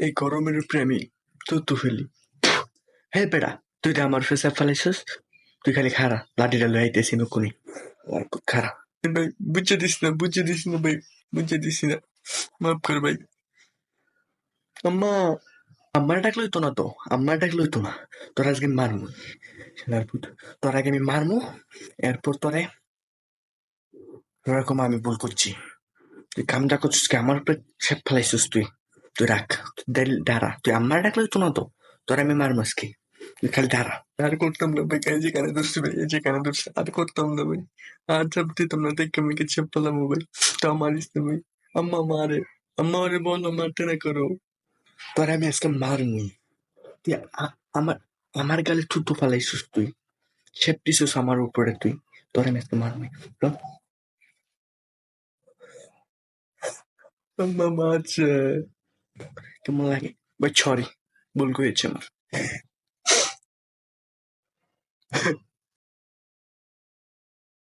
এই গরমের উপরে আমি থুতু ফেলি। হে বেটা, তুই তো আমার ফেসে ফেলাইছিস, তুই খালি খারা, লাঠিটা লই আইতেছি নকুনি খারা। ভাই বুঝে দিস না ভাই, বুঝে দিস না, মাফ কর ভাই। আম্মা, আম্মার ডাকলে হইতো না তো, আম্মার ডাকলে হইতো না। তোর আজকে মারমু শালার পুত, তোর আগে আমি মারমু, এরপর তোরে এরকম আমি ভুল করছি। তুই কামটা করছিস কি আমার উপরে ছেপ ফেলাইছিস তুই, তুই রাখ, দাঁড়া, তুই আম্মার ডাকলে হইতো না তো, তোর আমি মারমু আজকে, তুই খালি দাঁড়া। আর করতাম না ভাই, এই যেখানে ধরছি ভাই, এই যেখানে ধরছি আর করতাম না ভাই, আর চাপ দিতাম না, দেখে মেয়েকে ছেপ পেলাম ভাই, তাও মারিস না ভাই। আম্মা মারে, আম্মা ওরে বলো মারতে না করো, তোর আমি আজকে মারমুই। তুই আমার আমার গালে থুতু ফেলাইছিস তুই, ছেপ দিছিস আমার উপরে তুই, তোর আমি আজকে মারমুই। আম্মা মারছে, কেমন লাগে ভাই, সরি, ভুল করেছে আমার।